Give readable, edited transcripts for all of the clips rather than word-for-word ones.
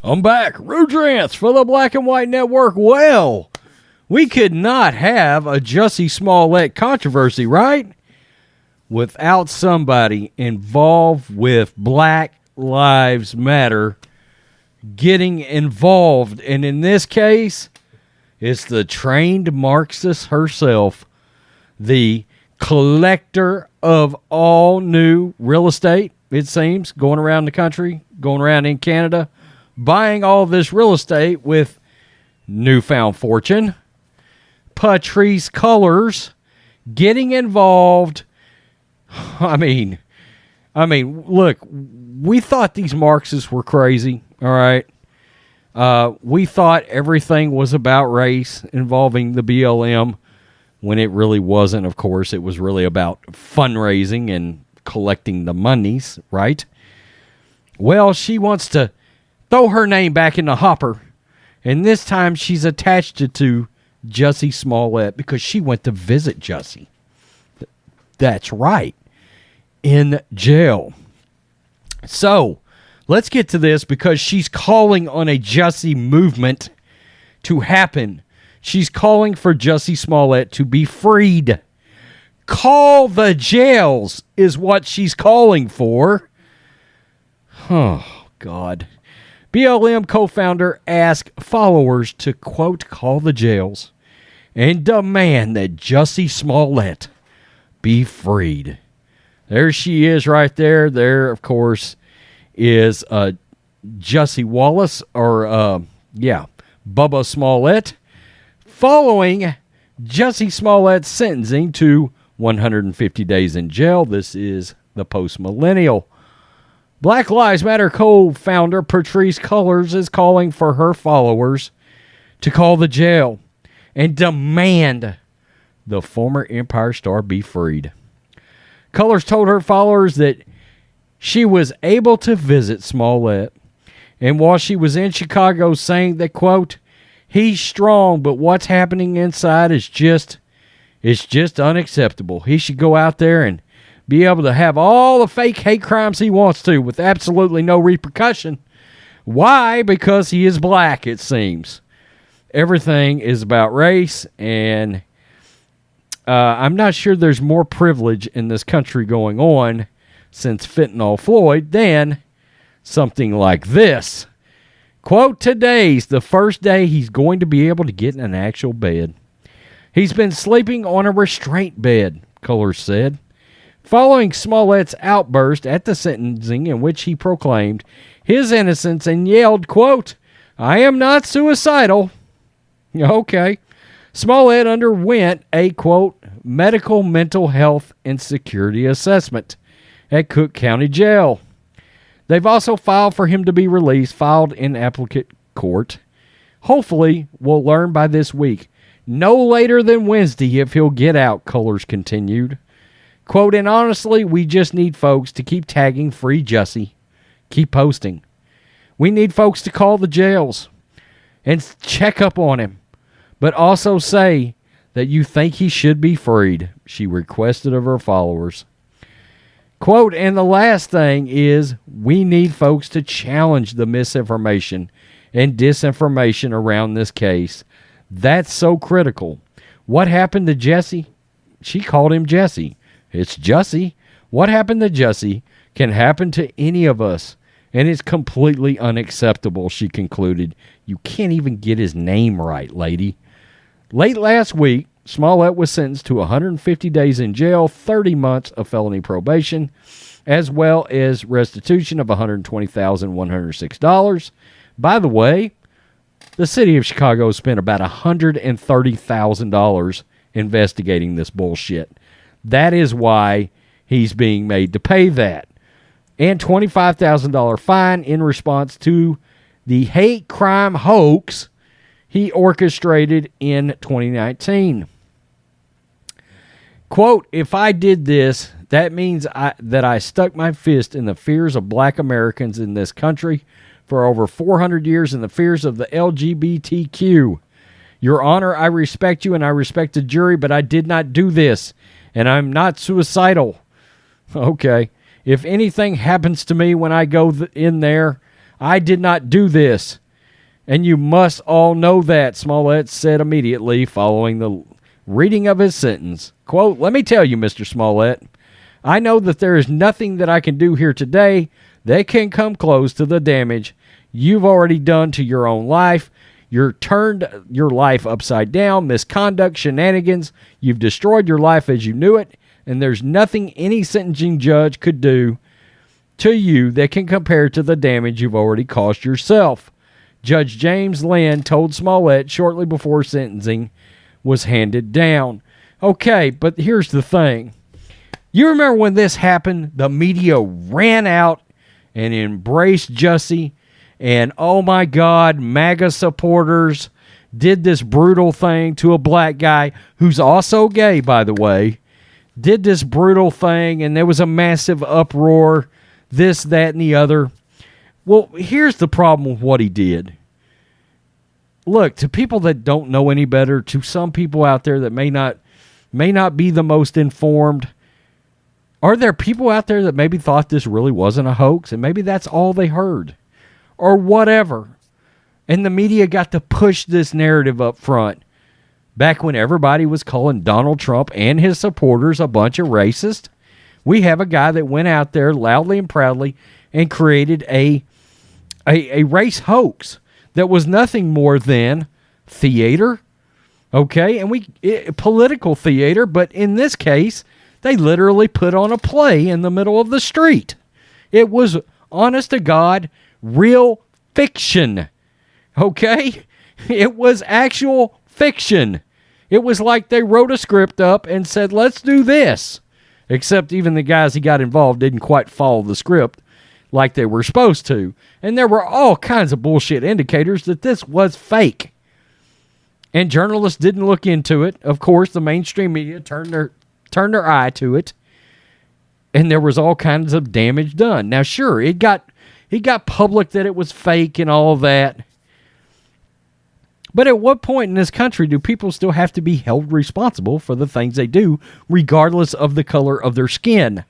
I'm back. Rudrance for the Black and White Network. Well, we could not have a Jussie Smollett controversy, right? Without somebody involved with Black Lives Matter getting involved. And in this case, it's the trained Marxist herself, the collector of all new real estate, it seems, going around the country, going around in Canada, buying all this real estate with newfound fortune. Patrisse Cullors getting involved. I mean, look, we thought these Marxists were crazy, all right? We thought everything was about race involving the BLM when it really wasn't, of course. It was really about fundraising and collecting the monies, right? Well, she wants to throw her name back in the hopper, and this time she's attached it to Jussie Smollett because she went to visit Jussie. That's right. In jail. So, let's get to this because she's calling on a Jussie movement to happen. She's calling for Jussie Smollett to be freed. Call the jails is what she's calling for. Oh, God. BLM co-founder asked followers to, quote, call the jails and demand that Jussie Smollett be freed. There she is right there. There, of course, is Jussie Wallace, or, Bubba Smollett, following Jussie Smollett's sentencing to 150 days in jail. This is the post-millennial. Black Lives Matter co-founder Patrisse Cullors is calling for her followers to call the jail and demand the former Empire star be freed. Cullors told her followers that she was able to visit Smollett, and while she was in Chicago, saying that, quote, he's strong, but what's happening inside is just unacceptable. He should go out there and be able to have all the fake hate crimes he wants to with absolutely no repercussion. Why? Because he is black, it seems. Everything is about race, and I'm not sure there's more privilege in this country going on since Fentanyl Floyd than something like this. Quote, today's the first day he's going to be able to get in an actual bed. He's been sleeping on a restraint bed, Cullors said, following Smollett's outburst at the sentencing in which he proclaimed his innocence and yelled, quote, I am not suicidal. Okay. Smollett underwent a, quote, medical mental health and security assessment at Cook County Jail. They've also filed for him to be released, filed in appellate court. Hopefully, we'll learn by this week. No later than Wednesday if he'll get out, Cullors continued. Quote, and honestly, we just need folks to keep tagging Free Jussie. Keep posting. We need folks to call the jails and check up on him, but also say that you think he should be freed, she requested of her followers. Quote, and the last thing is we need folks to challenge the misinformation and disinformation around this case. That's so critical. What happened to Jussie? She called him Jussie. It's Jussie. What happened to Jussie can happen to any of us, and it's completely unacceptable, she concluded. You can't even get his name right, lady. Late last week, Smollett was sentenced to 150 days in jail, 30 months of felony probation, as well as restitution of $120,106. By the way, the city of Chicago spent about $130,000 investigating this bullshit. That is why he's being made to pay that. And $25,000 fine in response to the hate crime hoax he orchestrated in 2019. Quote, if I did this, that means that I stuck my fist in the fears of black Americans in this country for over 400 years and the fears of the LGBTQ. Your Honor, I respect you and I respect the jury, but I did not do this, and I'm not suicidal. Okay. If anything happens to me when I go in there, I did not do this. And you must all know that, Smollett said immediately following the reading of his sentence. Quote, let me tell you, Mr. Smollett, I know that there is nothing that I can do here today that can come close to the damage you've already done to your own life. You've turned your life upside down, misconduct, shenanigans. You've destroyed your life as you knew it, and there's nothing any sentencing judge could do to you that can compare to the damage you've already caused yourself. Judge James Lynn told Smollett shortly before sentencing was handed down. Okay, but here's the thing. You remember when this happened, the media ran out and embraced Jussie, and oh my God, MAGA supporters did this brutal thing to a black guy who's also gay, by the way, did this brutal thing, and there was a massive uproar, this, that, and the other. Well, here's the problem with what he did. Look, to people that don't know any better, to some people out there that may not be the most informed, are there people out there that maybe thought this really wasn't a hoax, and maybe that's all they heard, or whatever? And the media got to push this narrative up front back when everybody was calling Donald Trump and his supporters a bunch of racists. We have a guy that went out there loudly and proudly and created a race hoax that was nothing more than theater, okay? And political theater, but in this case, they literally put on a play in the middle of the street. It was, honest to God, real fiction, okay? It was actual fiction. It was like they wrote a script up and said, let's do this. Except even the guys who got involved didn't quite follow the script like they were supposed to. And there were all kinds of bullshit indicators that this was fake. And journalists didn't look into it. Of course, the mainstream media turned their eye to it. And there was all kinds of damage done. Now, sure, it got public that it was fake and all of that. But at what point in this country do people still have to be held responsible for the things they do, regardless of the color of their skin?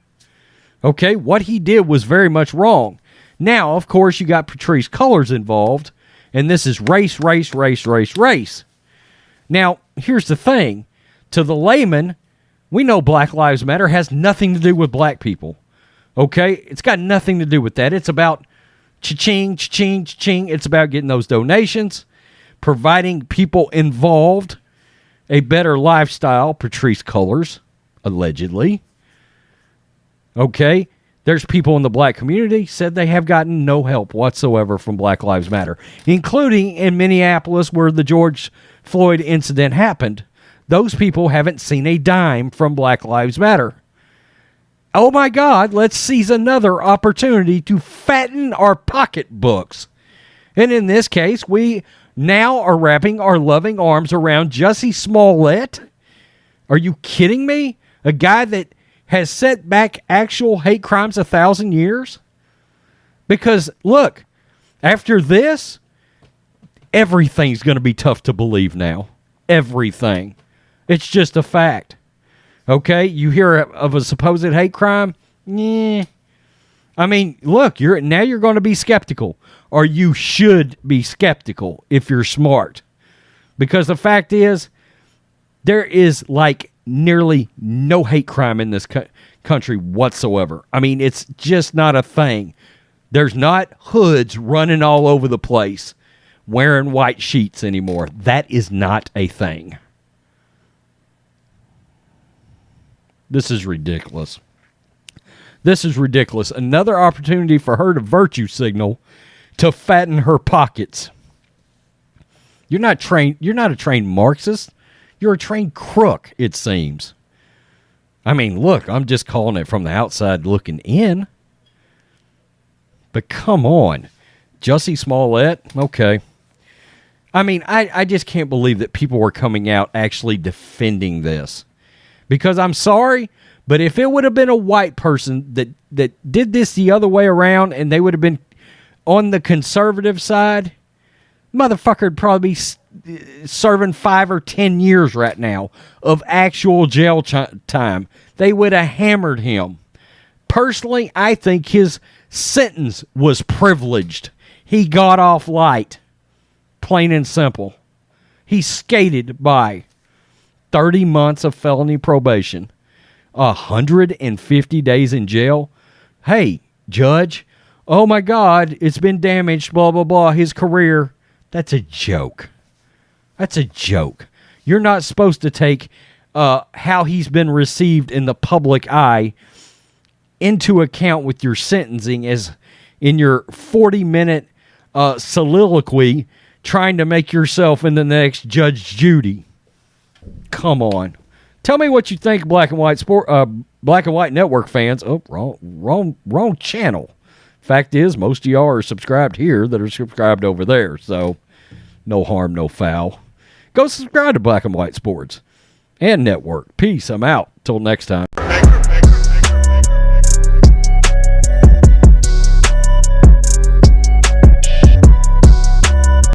Okay, what he did was very much wrong. Now, of course, you got Patrisse Cullors involved, and this is race, race, race, race, race. Now, here's the thing. To the layman, we know Black Lives Matter has nothing to do with black people. Okay? It's got nothing to do with that. It's about cha-ching, cha-ching, cha-ching. It's about getting those donations, providing people involved a better lifestyle, Patrisse Cullors, allegedly. Okay? There's people in the black community said they have gotten no help whatsoever from Black Lives Matter, including in Minneapolis where the George Floyd incident happened. Those people haven't seen a dime from Black Lives Matter. Oh my God, let's seize another opportunity to fatten our pocketbooks. And in this case, we now are wrapping our loving arms around JUSSIE SMOLLETT. Are you kidding me? A guy that has set back actual hate crimes 1,000 years? Because, look, after this, everything's going to be tough to believe now. Everything. It's just a fact. Okay? You hear of a supposed hate crime? Yeah. I mean, look, you're going to be skeptical. Or you should be skeptical if you're smart. Because the fact is, there is like nearly no hate crime in this country whatsoever. I mean, it's just not a thing. There's not hoods running all over the place wearing white sheets anymore. That is not a thing. This is ridiculous. This is ridiculous. Another opportunity for her to virtue signal to fatten her pockets. You're not a trained Marxist. You're a trained crook, it seems. I mean, look, I'm just calling it from the outside looking in. But come on. JUSSIE SMOLLETT? Okay. I mean, I just can't believe that people were coming out actually defending this. Because I'm sorry, but if it would have been a white person that did this the other way around and they would have been on the conservative side, motherfucker would probably be serving 5 or 10 years right now of actual jail time. They would have hammered him. Personally, I think his sentence was privileged. He got off light. Plain and simple. He skated by 30 months of felony probation, 150 days in jail. Hey, judge, oh my God, it's been damaged, blah, blah, blah, his career. That's a joke. That's a joke. You're not supposed to take how he's been received in the public eye into account with your sentencing as in your 40-minute soliloquy trying to make yourself in the next Judge Judy. Come on. Tell me what you think, Black and White Network fans. Oh, wrong channel. Fact is, most of y'all are subscribed here that are subscribed over there, so no harm, no foul. Go subscribe to Black and White Sports and Network. Peace. I'm out. Till next time.